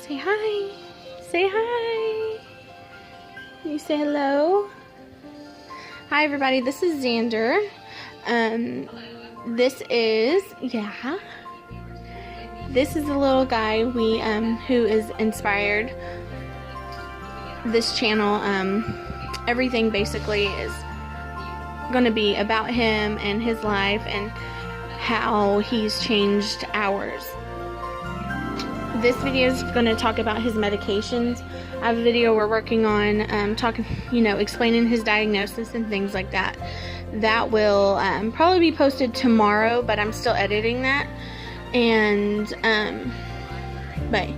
Say hi. Say hi. Can you say hello? Hi everybody, this is Zander. This is the little guy who is inspired this channel. Everything basically is going to be about him and his life and how he's changed ours. This video is going to talk about his medications. I have a video we're working on explaining his diagnosis and things like that. That will probably be posted tomorrow, but I'm still editing that. And but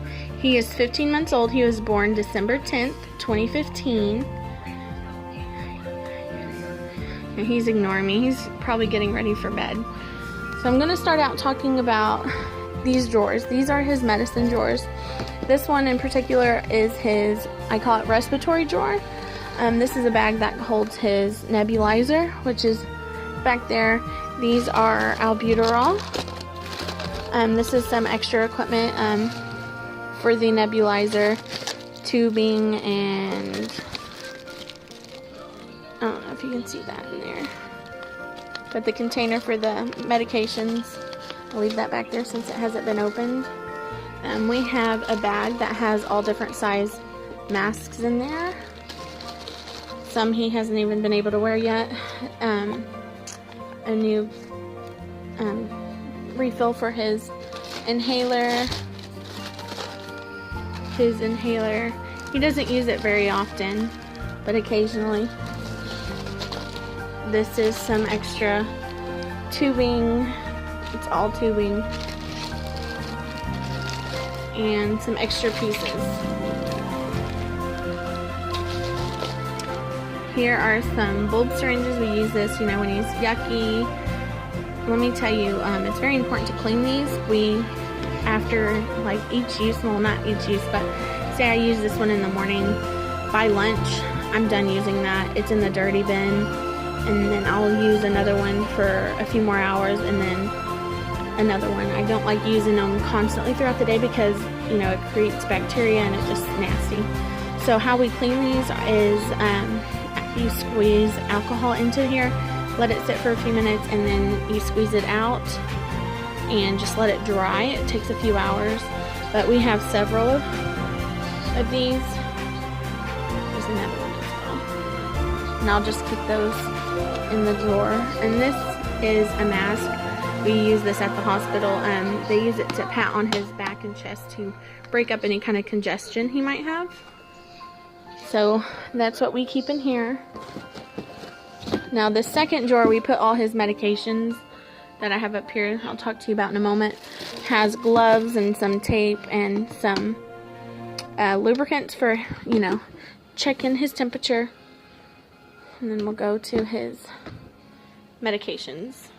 he is 15 months old. He was born December 10th, 2015. And he's ignoring me. He's probably getting ready for bed. So I'm going to start out talking about these drawers. These are his medicine drawers. This one in particular is his, I call it respiratory drawer. This is a bag that holds his nebulizer, which is back there. These are albuterol. This is some extra equipment for the nebulizer, tubing, and I don't know if you can see that in there. But the container for the medications, I'll leave that back there since it hasn't been opened. We have a bag that has all different size masks in there. Some he hasn't even been able to wear yet. A new refill for his inhaler. He doesn't use it very often, but occasionally. This is some extra tubing. It's all tubing. And some extra pieces. Here are some bulb syringes. We use this, when he's yucky. Let me tell you, it's very important to clean these. After each use, well, not each use, but say I use this one in the morning, by lunch, I'm done using that. It's in the dirty bin, and then I'll use another one for a few more hours, and then another one. I don't like using them constantly throughout the day because, it creates bacteria and it's just nasty. So how we clean these is you squeeze alcohol into here, let it sit for a few minutes, and then you squeeze it out and just let it dry. It takes a few hours, but we have several of these. There's another one as well. And I'll just keep those in the drawer. And this is a mask. We use this at the hospital. They use it to pat on his back and chest to break up any kind of congestion he might have. So that's what we keep in here. Now the second drawer, we put all his medications that I have up here, I'll talk to you about in a moment. Has gloves and some tape and some lubricants for, checking his temperature. And then we'll go to his medications.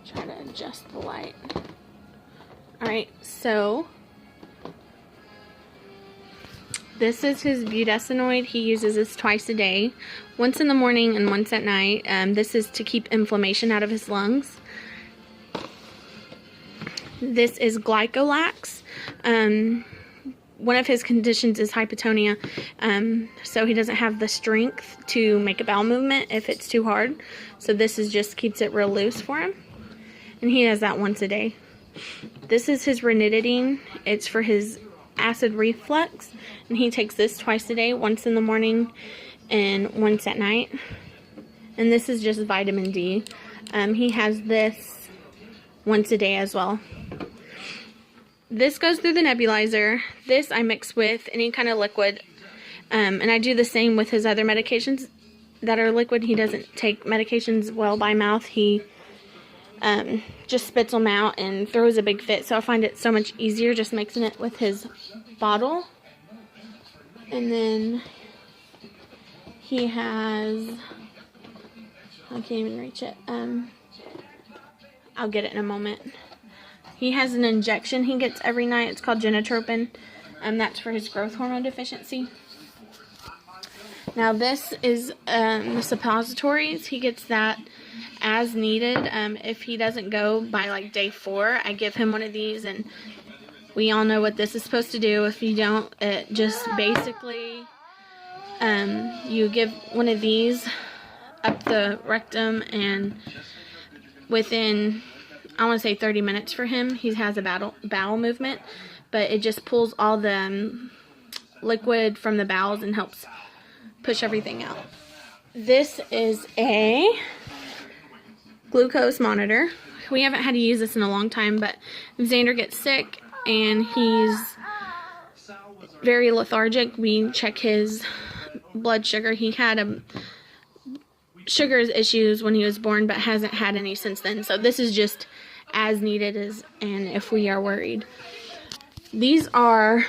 Try to adjust the light. Alright, so this is his budesonide. He uses this twice a day, once in the morning and once at night. This is to keep inflammation out of his lungs. This is Glycolax. One of his conditions is hypotonia, so he doesn't have the strength to make a bowel movement if it's too hard. So this just keeps it real loose for him. And he has that once a day. This is his ranitidine. It's for his acid reflux, and he takes this twice a day, once in the morning and once at night. And this is just vitamin D. He has this once a day as well. This goes through the nebulizer. This I mix with any kind of liquid, and I do the same with his other medications that are liquid. He doesn't take medications well by mouth. He just spits them out and throws a big fit. So I find it so much easier just mixing it with his bottle. And then he has, I can't even reach it. I'll get it in a moment. He has an injection he gets every night. It's called genotropin. That's for his growth hormone deficiency. Now this is the suppositories. He gets that as needed. If he doesn't go by like day 4, I give him one of these, and we all know what this is supposed to do. If you don't, it just basically, you give one of these up the rectum, and within, I want to say 30 minutes for him, he has a bowel movement, but it just pulls all the liquid from the bowels and helps push everything out. This is a glucose monitor. We haven't had to use this in a long time, but if Xander gets sick and he's very lethargic, we check his blood sugar. He had sugar issues when he was born, but hasn't had any since then. So this is just as needed and if we are worried. These are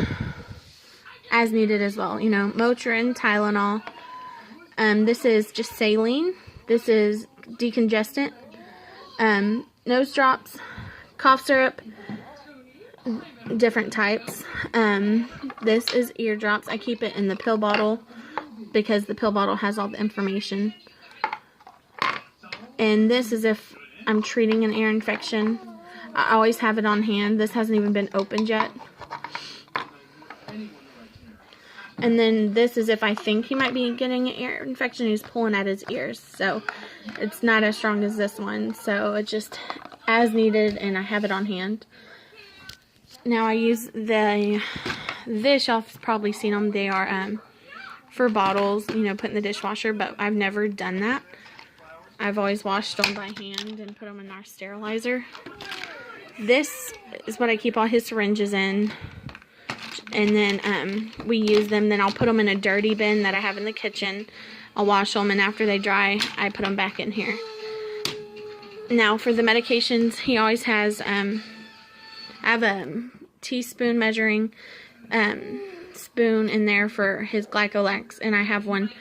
as needed as well. You know, Motrin, Tylenol. This is just saline. This is decongestant. Nose drops, cough syrup, different types. This is ear drops. I keep it in the pill bottle because the pill bottle has all the information. And this is if I'm treating an ear infection. I always have it on hand. This hasn't even been opened yet. And then this is if I think he might be getting an ear infection. He's pulling at his ears. So it's not as strong as this one. So it's just as needed, and I have it on hand. Now I use this, y'all have probably seen them. They are for bottles, you know, put in the dishwasher, but I've never done that. I've always washed them by hand and put them in our sterilizer. This is what I keep all his syringes in. And then we use them. Then I'll put them in a dirty bin that I have in the kitchen. I'll wash them, and after they dry, I put them back in here. Now for the medications, he always has, I have a teaspoon measuring spoon in there for his Glycolex, and I have one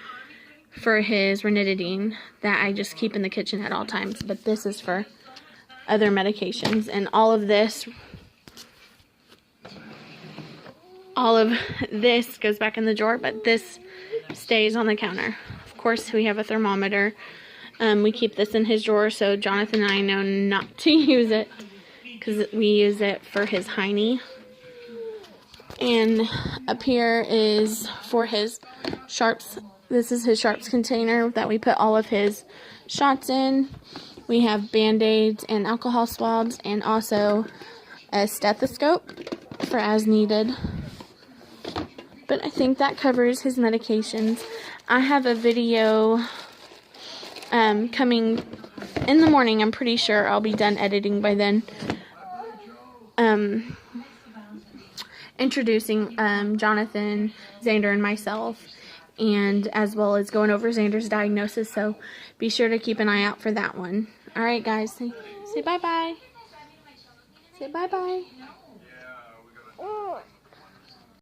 for his ranitidine that I just keep in the kitchen at all times. But this is for other medications, and all of this goes back in the drawer, but this stays on the counter. Of course, we have a thermometer. We keep this in his drawer so Jonathan and I know not to use it because we use it for his hiney. And up here is for his sharps. This is his sharps container that we put all of his shots in. We have Band-Aids and alcohol swabs, and also a stethoscope for as needed. But I think that covers his medications. I have a video coming in the morning. I'm pretty sure I'll be done editing by then. Introducing Jonathan, Zander, and myself, and as well as going over Zander's diagnosis. So be sure to keep an eye out for that one. Alright guys, say bye-bye. Say bye-bye.